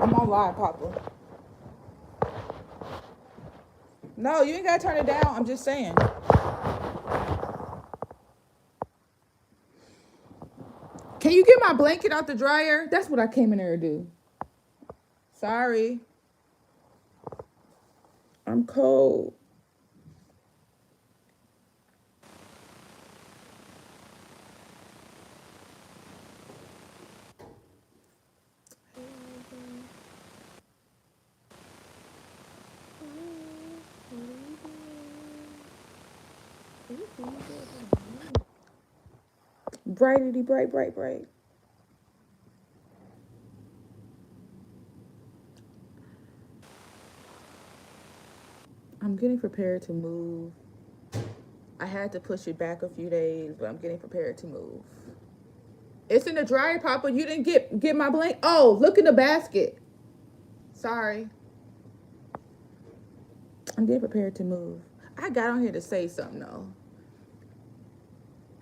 I'm on live, Papa. No, you ain't gotta turn it down. I'm just saying. Can you get my blanket out the dryer? That's what I came in here to do. Sorry. I'm cold. Brightity bright, bright, bright. I'm getting prepared to move. I had to push it back a few days, but I'm getting prepared to move. It's in the dryer, Papa. You didn't get my blanket. Oh, look in the basket. Sorry. I'm getting prepared to move. I got on here to say something though.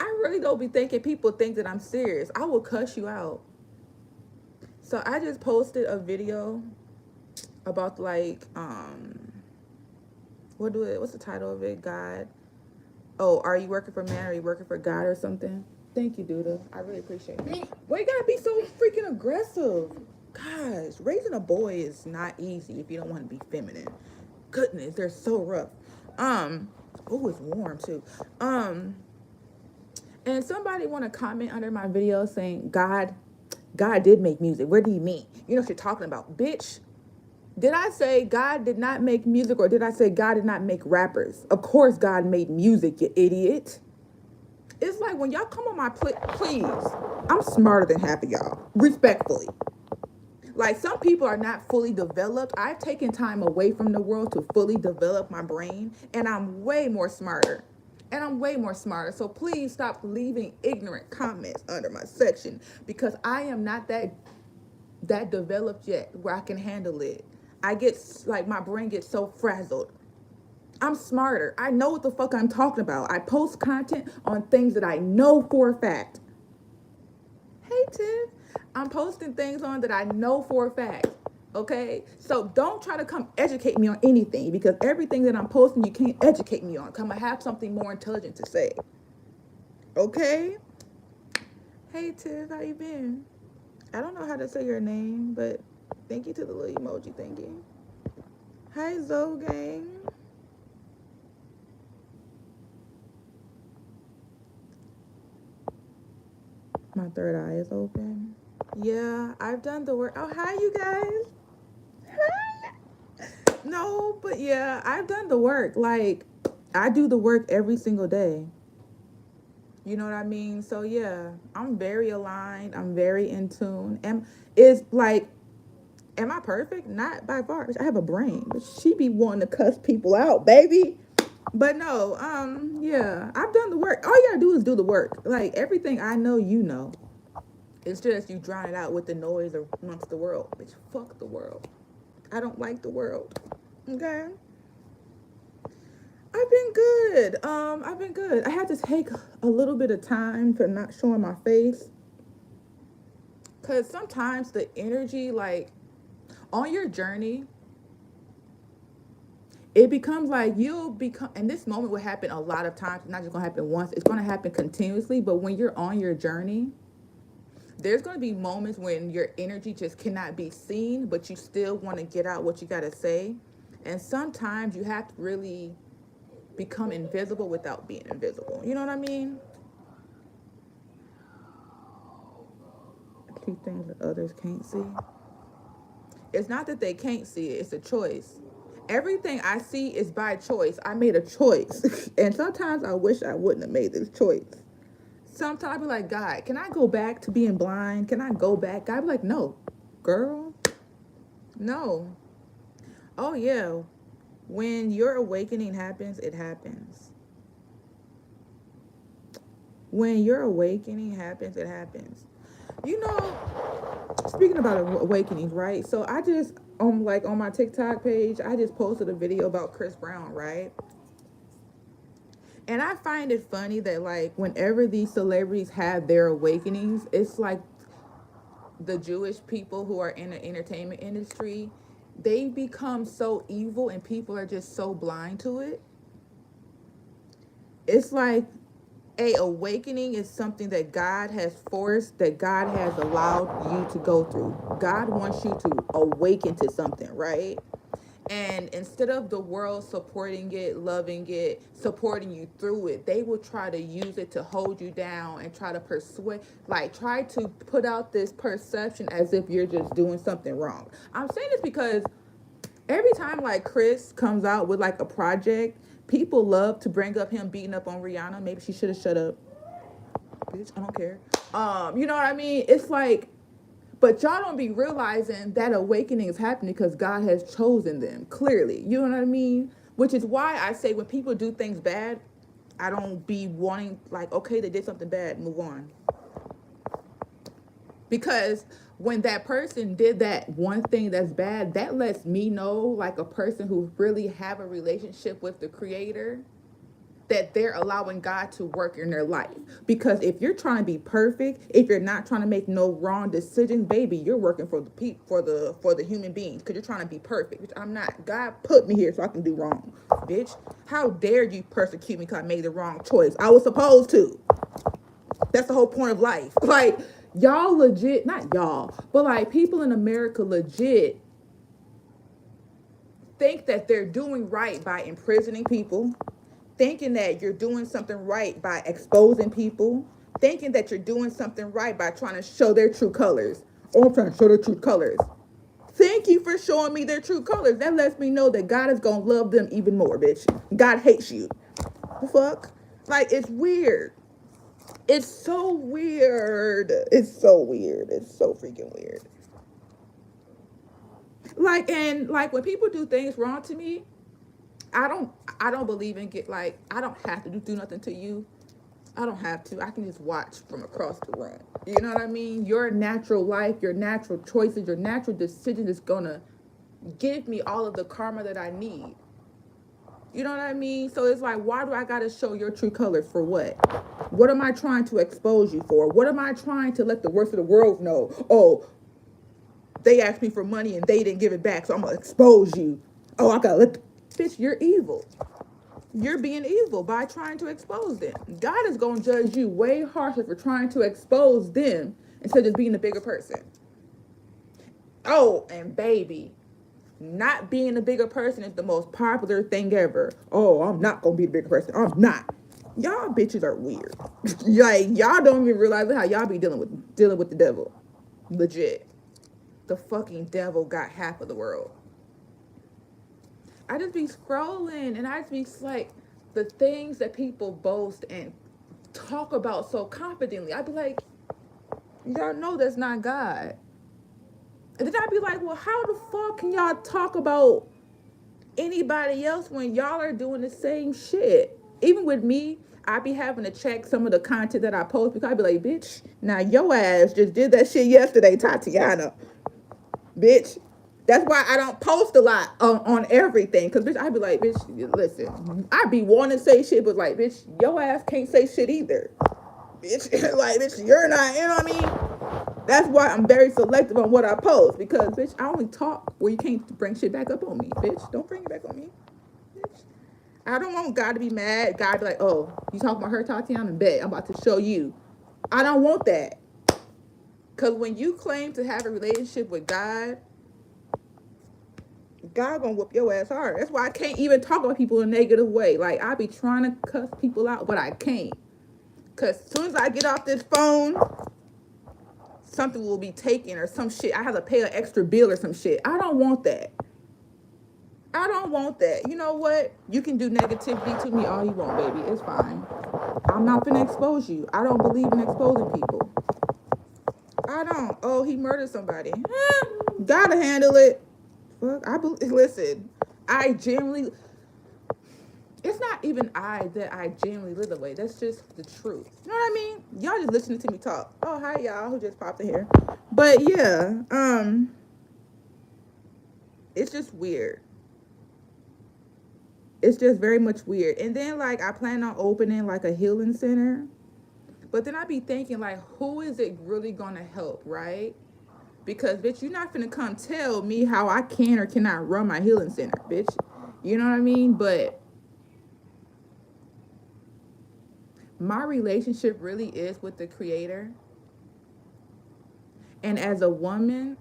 I really don't be thinking people think that I'm serious. I will cuss you out. So I just posted a video about like what's the title of it? God. Oh, are you working for man or are you working for God or something? Thank you, Duda. I really appreciate it. Why you gotta be so freaking aggressive? Gosh, raising a boy is not easy if you don't want to be feminine. Goodness, they're so rough. Oh, it's warm too. And somebody want to comment under my video saying God did make music. What do you mean? You know what you're talking about, bitch. Did I say God did not make music or did I say God did not make rappers? Of course God made music, you idiot. It's like when y'all come on my please. I'm smarter than half of y'all, respectfully. Like some people are not fully developed. I've taken time away from the world to fully develop my brain, and I'm way more smarter. And I'm way more smarter. So please stop leaving ignorant comments under my section because I am not that developed yet where I can handle it. I get like my brain gets so frazzled. I'm smarter. I know what the fuck I'm talking about. I post content on things that I know for a fact. Hey Tiff, I'm posting things on that I know for a fact. Okay, so don't try to come educate me on anything because everything that I'm posting you can't educate me on. Come, I have something more intelligent to say. Okay. Hey Tiff, how you been? I don't know how to say your name, but thank you to the little emoji. Thank you. Hi Zoe gang. My third eye is open. Yeah, I've done the work. Oh, hi you guys. No, but yeah, I've done the work. Like, I do the work every single day. You know what I mean? So yeah, I'm very aligned. I'm very in tune. And it's like, am I perfect? Not by far. I have a brain, but she be wanting to cuss people out, baby. But no, yeah, I've done the work. All you gotta do is do the work. Like everything I know, you know. It's just you drown it out with the noise amongst the world. Bitch, fuck the world. I don't like the world. Okay. I've been good. I've been good. I had to take a little bit of time for not showing my face. Cause sometimes the energy, like on your journey, it becomes like you'll become and this moment will happen a lot of times. It's not just gonna happen once, it's gonna happen continuously. But when you're on your journey, there's gonna be moments when your energy just cannot be seen, but you still want to get out what you gotta say. And sometimes you have to really become invisible without being invisible. You know what I mean? See things that others can't see. It's not that they can't see it, it's a choice. Everything I see is by choice. I made a choice. And sometimes I wish I wouldn't have made this choice. Sometimes I be like, God, can I go back to being blind? Can I go back? God be like, no, girl, no. Oh, yeah. When your awakening happens, it happens. When your awakening happens, it happens. You know, speaking about awakenings, right? So I just on my TikTok page, I just posted a video about Chris Brown, right? And I find it funny that like whenever these celebrities have their awakenings, it's like the Jewish people who are in the entertainment industry, they become so evil and people are just so blind to it. It's like a awakening is something that God has forced, that God has allowed you to go through. God wants you to awaken to something, right? And instead of the world supporting it, loving it, supporting you through it, they will try to use it to hold you down and try to persuade, like try to put out this perception as if you're just doing something wrong. I'm saying this because every time like Chris comes out with like a project, people love to bring up him beating up on Rihanna. Maybe she should have shut up. Bitch, I don't care. You know what I mean? It's like, but y'all don't be realizing that awakening is happening because God has chosen them, clearly. You know what I mean? Which is why I say when people do things bad, I don't be wanting, like, okay, they did something bad, move on. Because when that person did that one thing that's bad, that lets me know, like a person who really have a relationship with the Creator, that they're allowing God to work in their life. Because if you're trying to be perfect, if you're not trying to make no wrong decisions, baby, you're working for the people, for the human beings, because you're trying to be perfect. Which I'm not. God put me here so I can do wrong, bitch. How dare you persecute me because I made the wrong choice? I was supposed to. That's the whole point of life. Like, y'all legit, not y'all, but like people in America legit think that they're doing right by imprisoning people, thinking that you're doing something right by exposing people, thinking that you're doing something right by trying to show their true colors. Oh, I'm trying to show their true colors. Thank you for showing me their true colors. That lets me know that God is going to love them even more, bitch. God hates you. The fuck? Like, it's weird. It's so weird. It's so weird. It's so freaking weird. Like, and like when people do things wrong to me, I don't I don't believe in get like I don't have to do nothing to you. I don't have to. I can just watch from across the room. You know what I mean? Your natural life, your natural choices, your natural decision is gonna give me all of the karma that I need. You know what I mean? So it's like, why do I gotta show your true colors for what? What am I trying to expose you for? What am I trying to let the rest of the world know? Oh, they asked me for money and they didn't give it back, so I'm gonna expose you. Oh, I gotta let the bitch, you're evil. You're being evil by trying to expose them. God is going to judge you way harsher for trying to expose them instead of just being the bigger person. Oh, and baby, not being the bigger person is the most popular thing ever. Oh, I'm not going to be the bigger person. I'm not. Y'all bitches are weird. Like, y'all don't even realize how y'all be dealing with the devil. Legit. The fucking devil got half of the world. I just be scrolling and I just be like, the things that people boast and talk about so confidently. I'd be like, y'all know that's not God. And then I'd be like, well, how the fuck can y'all talk about anybody else when y'all are doing the same shit? Even with me, I be having to check some of the content that I post because I be like, bitch, now your ass just did that shit yesterday, Tatiana. Bitch. That's why I don't post a lot on everything. Because, bitch, I be like, bitch, listen. I be wanting to say shit, but like, bitch, your ass can't say shit either. Bitch, like, bitch, you're not, you know what I mean? That's why I'm very selective on what I post. Because, bitch, I only talk where you can't bring shit back up on me. Bitch, don't bring it back on me. Bitch. I don't want God to be mad. God be like, oh, you talking about her, Tatiana? Bet. I'm about to show you. I don't want that. Because when you claim to have a relationship with God, God gonna whoop your ass hard. That's why I can't even talk about people in a negative way. Like, I be trying to cuss people out, but I can't. Because as soon as I get off this phone, something will be taken or some shit. I have to pay an extra bill or some shit. I don't want that. I don't want that. You know what? You can do negativity to me all you want, baby. It's fine. I'm not gonna expose you. I don't believe in exposing people. I don't. Oh, he murdered somebody. Gotta handle it. Fuck. Listen. I genuinely. It's not even that I genuinely live the way. That's just the truth. You know what I mean? Y'all just listening to me talk. Oh, hi y'all who just popped in here. But yeah, it's just weird. It's just very much weird. And then like I plan on opening like a healing center. But then I be thinking like, who is it really gonna help, right? Because, bitch, you're not finna come tell me how I can or cannot run my healing center, bitch. You know what I mean? But my relationship really is with the creator. And as a woman,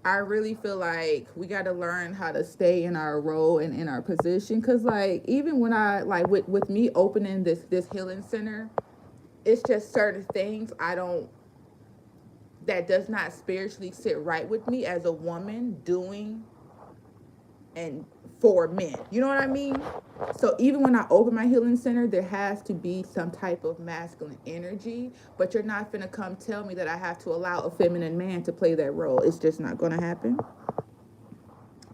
I really feel like we got to learn how to stay in our role and in our position. Cause like, even when I like with me opening this healing center, it's just certain things that does not spiritually sit right with me as a woman doing and for men. You know what I mean? So even when I open my healing center, there has to be some type of masculine energy, but you're not gonna come tell me that I have to allow a feminine man to play that role. It's just not gonna happen.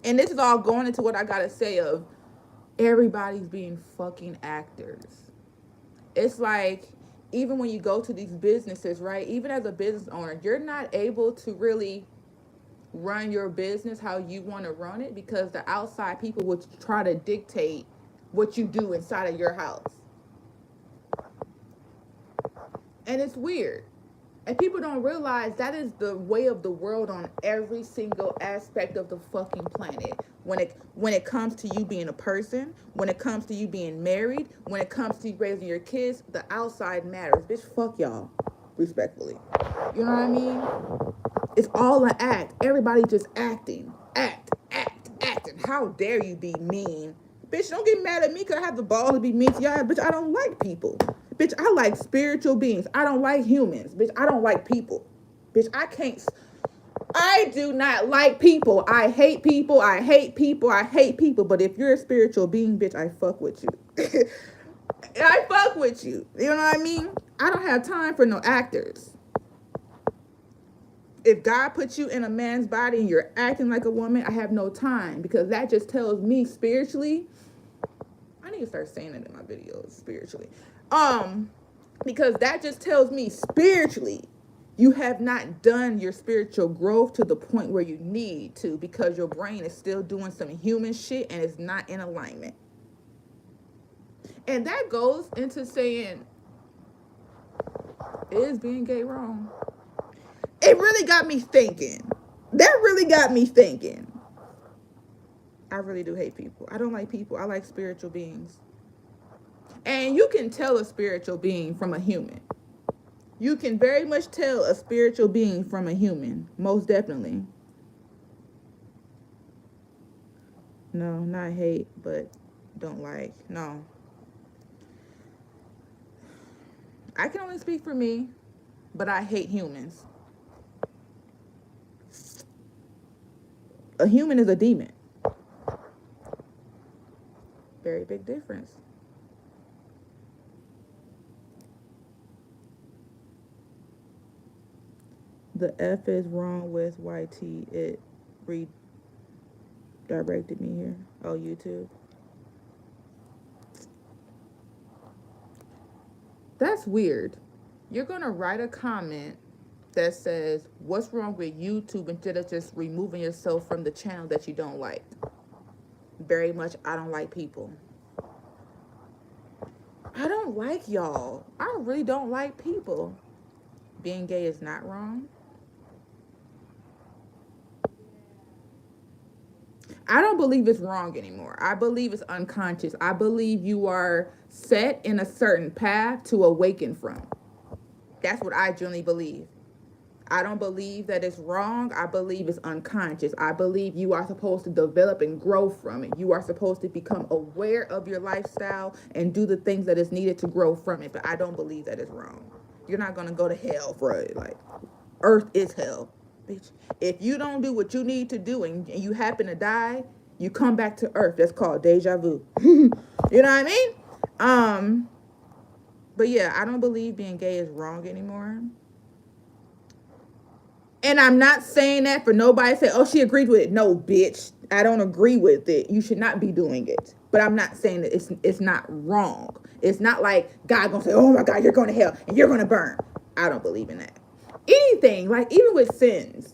And this is all going into what I gotta say of everybody's being fucking actors. It's like, even when you go to these businesses, right? Even as a business owner, you're not able to really run your business how you want to run it because the outside people will try to dictate what you do inside of your house. And it's weird. And people don't realize that is the way of the world on every single aspect of the fucking planet. When it comes to you being a person, when it comes to you being married, when it comes to you raising your kids, the outside matters. Bitch, fuck y'all. Respectfully. You know what I mean? It's all an act. Everybody just acting. Acting. How dare you be mean? Bitch, don't get mad at me because I have the balls to be mean to y'all. Bitch, I don't like people. Bitch, I like spiritual beings. I don't like humans. Bitch, I don't like people. Bitch, I do not like people. I hate people. I hate people. I hate people. But if you're a spiritual being, bitch, I fuck with you. I fuck with you. You know what I mean? I don't have time for no actors. If God puts you in a man's body and you're acting like a woman, I have no time, because that just tells me spiritually. I need to start saying it in my videos, spiritually. Because that just tells me spiritually you have not done your spiritual growth to the point where you need to, because your brain is still doing some human shit and it's not in alignment. And that goes into saying, is being gay wrong? It really got me thinking. That really got me thinking. I really do hate people. I don't like people. I like spiritual beings. And you can tell a spiritual being from a human. You can very much tell a spiritual being from a human. Most definitely. No, not hate, but don't like. No. I can only speak for me, but I hate humans. A human is a demon. Very big difference. The F is wrong with YT. It redirected me here. Oh, YouTube. That's weird. You're going to write a comment that says, what's wrong with YouTube, instead of just removing yourself from the channel that you don't like. Very much, I don't like people. I don't like y'all. I really don't like people. Being gay is not wrong. I don't believe it's wrong anymore. I believe it's unconscious. I believe you are set in a certain path to awaken from. That's what I generally believe. I don't believe that it's wrong. I believe it's unconscious. I believe you are supposed to develop and grow from it. You are supposed to become aware of your lifestyle and do the things that is needed to grow from it. But I don't believe that it's wrong. You're not going to go to hell for it. Like, earth is hell. Bitch. If you don't do what you need to do and you happen to die, you come back to earth. That's called deja vu. You know what I mean? But yeah, I don't believe being gay is wrong anymore. And I'm not saying that for nobody to say, oh, she agreed with it. No, bitch, I don't agree with it. You should not be doing it. But I'm not saying that it's not wrong. It's not like God gonna say, oh my God, you're going to hell and you're going to burn. I don't believe in that. Anything, like even with sins.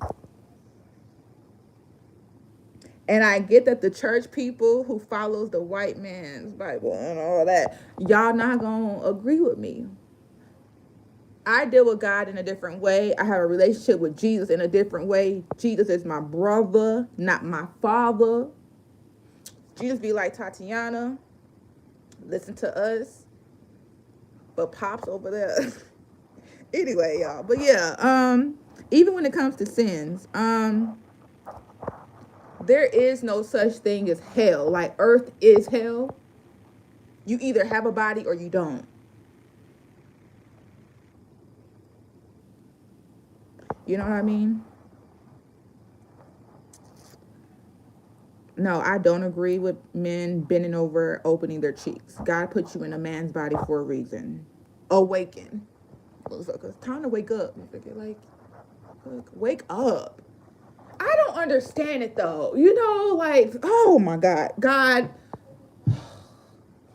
And I get that the church people who follows the white man's Bible and all that, y'all not gonna agree with me. I deal with God in a different way. I have a relationship with Jesus in a different way. Jesus is my brother, not my father. Jesus be like, Tatiana, listen to us, but Pop's over there. Anyway, y'all. But yeah, even when it comes to sins, there is no such thing as hell. Like, earth is hell. You either have a body or you don't. You know what I mean? No, I don't agree with men bending over, opening their cheeks. God put you in a man's body for a reason. Awaken. It's time to wake up. Like, wake up. I don't understand it though. You know, like, oh my God. God,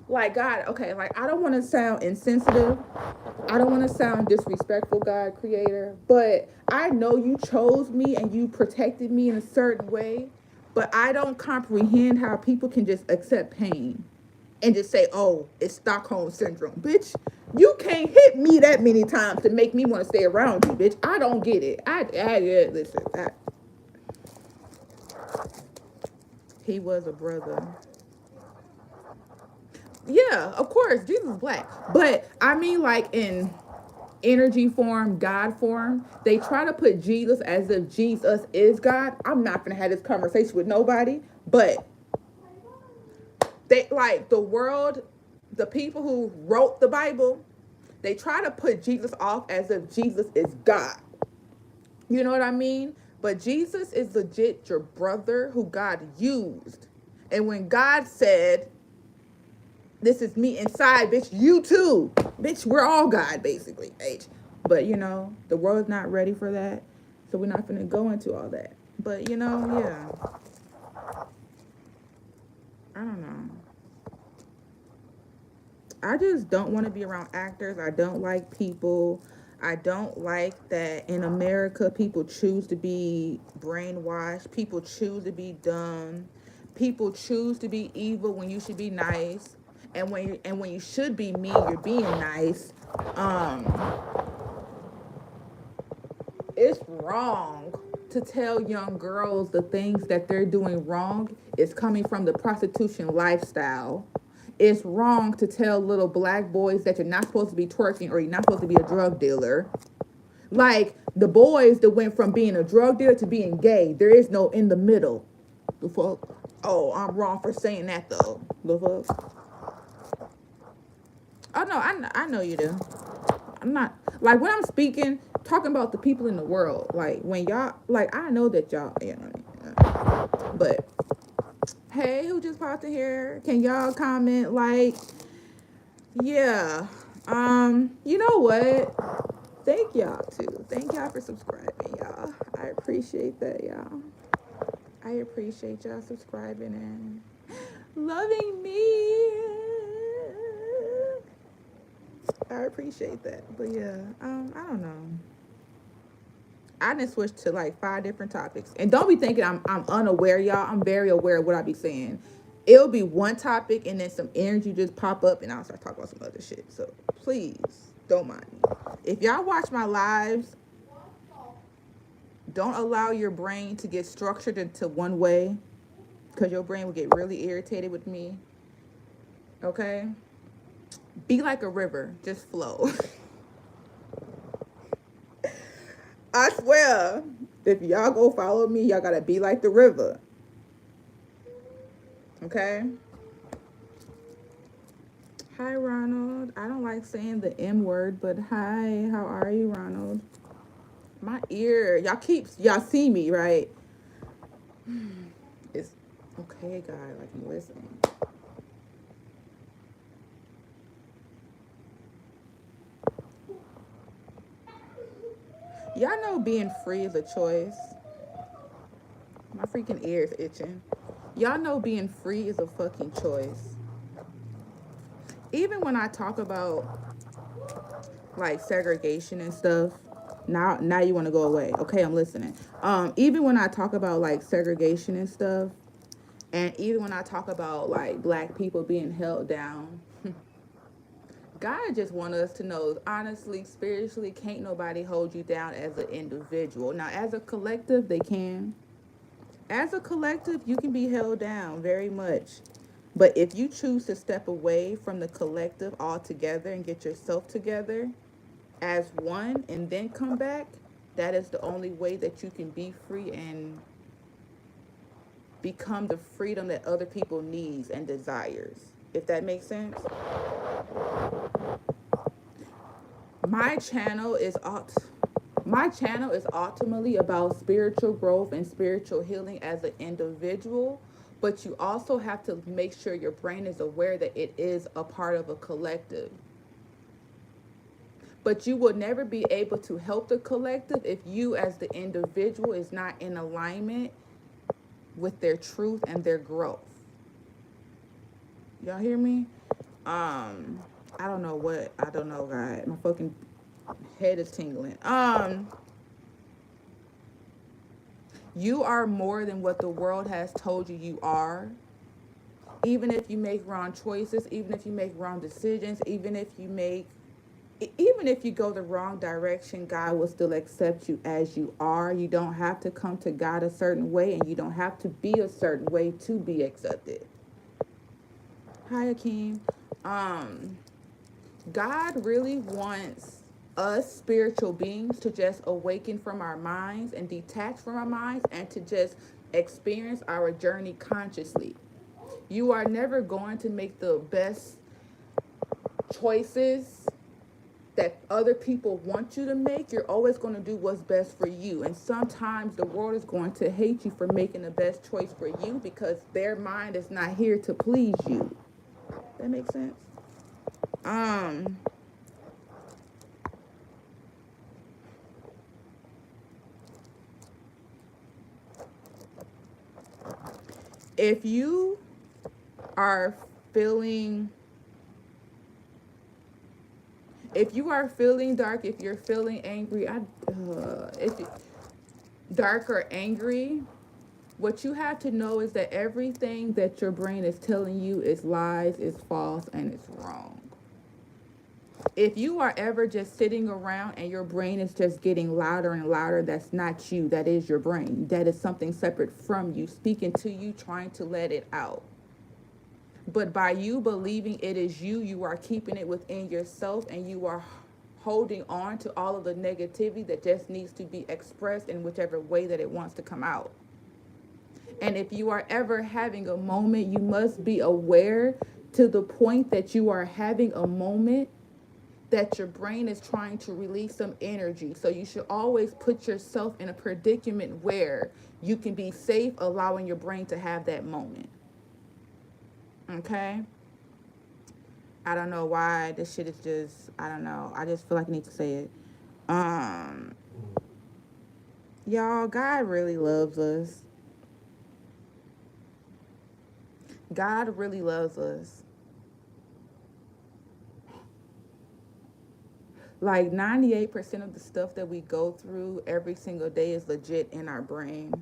like, God, okay, like, I don't want to sound insensitive. I don't want to sound disrespectful, God, creator, but I know you chose me and you protected me in a certain way, but I don't comprehend how people can just accept pain and just say, oh, it's Stockholm Syndrome. Bitch, you can't hit me that many times to make me want to stay around you, bitch. I don't get it. Listen, he was a brother. Yeah, of course, Jesus is black. But I mean, like, in energy form, God form, they try to put Jesus as if Jesus is God. I'm not gonna have this conversation with nobody, but they, like, the world, the people who wrote the Bible, they try to put Jesus off as if Jesus is God. You know what I mean? But Jesus is legit your brother who God used. And when God said, this is me inside, bitch, you too. Bitch, we're all God, basically, H. But, you know, the world's not ready for that. So we're not going to go into all that. But, you know, yeah. I don't know. I just don't want to be around actors. I don't like people. I don't like that in America people choose to be brainwashed. People choose to be dumb. People choose to be evil when you should be nice. And when you should be mean, you're being nice. It's wrong to tell young girls the things that they're doing wrong is coming from the prostitution lifestyle. It's wrong to tell little black boys that you're not supposed to be twerking or you're not supposed to be a drug dealer. Like, the boys that went from being a drug dealer to being gay, there is no in the middle. The fuck? Oh, I'm wrong for saying that though. The fuck? Oh no, I know you do. I'm not, like, when I'm speaking, talking about the people in the world. Like, when y'all, like, I know that y'all, you know, but hey, who just popped in here? Can y'all comment? Like, yeah, you know what? Thank y'all too. Thank y'all for subscribing, y'all. I appreciate that, y'all. I appreciate y'all subscribing and loving me. I appreciate that. But yeah, I don't know. I done switched to like 5 different topics. And don't be thinking I'm unaware, y'all. I'm very aware of what I be saying. It'll be one topic and then some energy just pop up and I'll start talking about some other shit. So please don't mind me. If y'all watch my lives, don't allow your brain to get structured into one way, because your brain will get really irritated with me. Okay? Be like a river. Just flow. I swear, if y'all go follow me, y'all gotta be like the river. Okay? Hi, Ronald. I don't like saying the M word, but hi. How are you, Ronald? My ear. Y'all see me, right? It's okay, guy. Like, I'm listening. Y'all know being free is a choice. My freaking ear is itching. Y'all know being free is a fucking choice. Even when I talk about like segregation and stuff, now you want to go away. Okay, I'm listening. Even when I talk about like segregation and stuff, and even when I talk about like black people being held down, God just wants us to know, honestly, spiritually, can't nobody hold you down as an individual. Now, as a collective, they can. As a collective, you can be held down very much. But if you choose to step away from the collective altogether and get yourself together as one and then come back, that is the only way that you can be free and become the freedom that other people needs and desires. If that makes sense. My channel is ultimately about spiritual growth and spiritual healing as an individual, but you also have to make sure your brain is aware that it is a part of a collective. But you will never be able to help the collective if you as the individual is not in alignment with their truth and their growth. Y'all hear me? I don't know, God. My fucking head is tingling. You are more than what the world has told you you are. Even if you make wrong choices, even if you make wrong decisions, even if you go the wrong direction, God will still accept you as you are. You don't have to come to God a certain way, and you don't have to be a certain way to be accepted. Hi, Akeem. God really wants us spiritual beings to just awaken from our minds and detach from our minds and to just experience our journey consciously. You are never going to make the best choices that other people want you to make. You're always going to do what's best for you. And sometimes the world is going to hate you for making the best choice for you because their mind is not here to please you. That makes sense? If you are feeling dark, if you're feeling angry, dark or angry, what you have to know is that everything that your brain is telling you is lies, is false, and it's wrong. If you are ever just sitting around and your brain is just getting louder and louder, that's not you. That is your brain. That is something separate from you, speaking to you, trying to let it out. But by you believing it is you, you are keeping it within yourself, and you are holding on to all of the negativity that just needs to be expressed in whichever way that it wants to come out. And if you are ever having a moment, you must be aware to the point that you are having a moment that your brain is trying to release some energy. So you should always put yourself in a predicament where you can be safe, allowing your brain to have that moment. Okay? I don't know why this shit is just, I don't know. I just feel like I need to say it. Y'all, God really loves us. God really loves us. Like 98% of the stuff that we go through every single day is legit in our brain.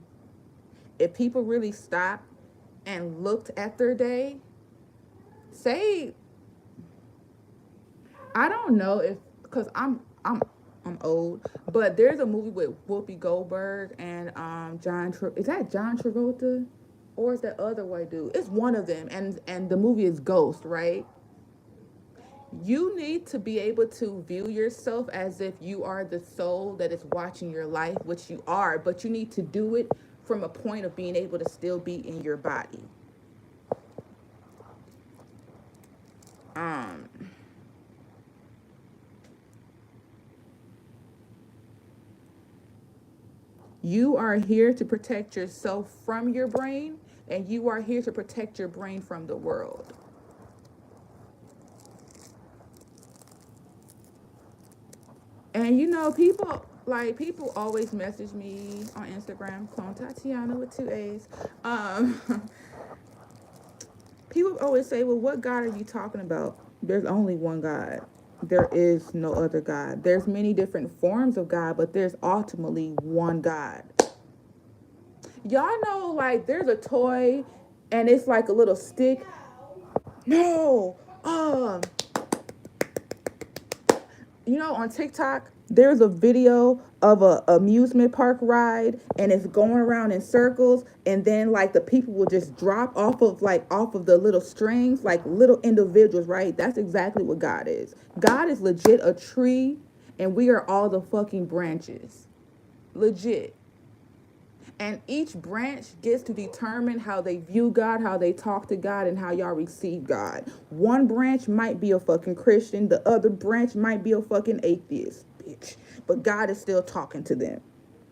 If people really stopped and looked at their day, say, I don't know if, because I'm old, but there's a movie with Whoopi Goldberg and is that John Travolta, or is that other white dude? It's one of them, and the movie is Ghost, right? You need to be able to view yourself as if you are the soul that is watching your life, which you are, but you need to do it from a point of being able to still be in your body. You are here to protect yourself from your brain, and you are here to protect your brain from the world. And you know, people always message me on Instagram, Clone Tatiana with 2 A's. People always say, well, what God are you talking about? There's only one God. There is no other God. There's many different forms of God, but there's ultimately one God. Y'all know, like, there's a toy and it's like a little stick. No, on TikTok, there's a video of a amusement park ride, and it's going around in circles, and then like the people will just drop off of the little strings, like little individuals, right? That's exactly what God is. God is legit a tree, and we are all the fucking branches. Legit. And each branch gets to determine how they view God, how they talk to God, and how y'all receive God. One branch might be a fucking Christian. The other branch might be a fucking atheist, bitch. But God is still talking to them,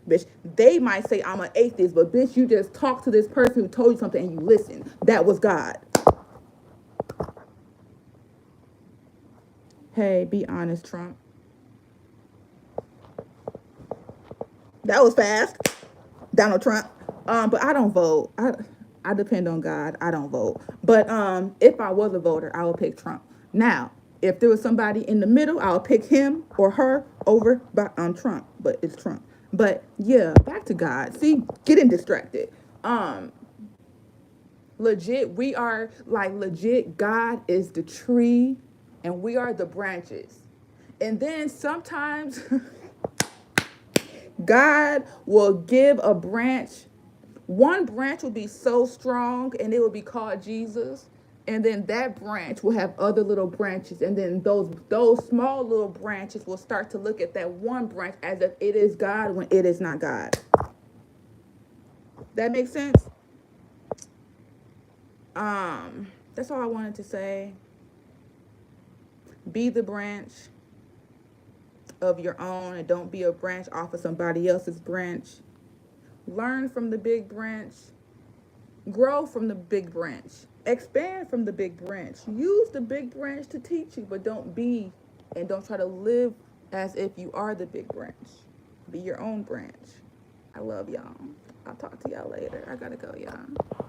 bitch. They might say, I'm an atheist, but bitch, you just talked to this person who told you something and you listened. That was God. Hey, be honest, Trump. That was fast. Donald Trump. But I don't vote. I depend on God. I don't vote. But if I was a voter, I would pick Trump. Now, if there was somebody in the middle, I'll pick him or her over Trump. But it's Trump. But yeah, back to God. See, getting distracted. Legit, we are like legit. God is the tree, and we are the branches. And then sometimes God will give a branch. One branch will be so strong and it will be called Jesus. And then that branch will have other little branches. And then those small little branches will start to look at that one branch as if it is God when it is not God. That makes sense? That's all I wanted to say. Be the branch of your own and don't be a branch off of somebody else's branch. Learn from the big branch. Grow from the big branch. Expand from the big branch. Use the big branch to teach you, but don't try to live as if you are the big branch. Be your own branch. I love y'all. I'll talk to y'all later. I gotta go, y'all.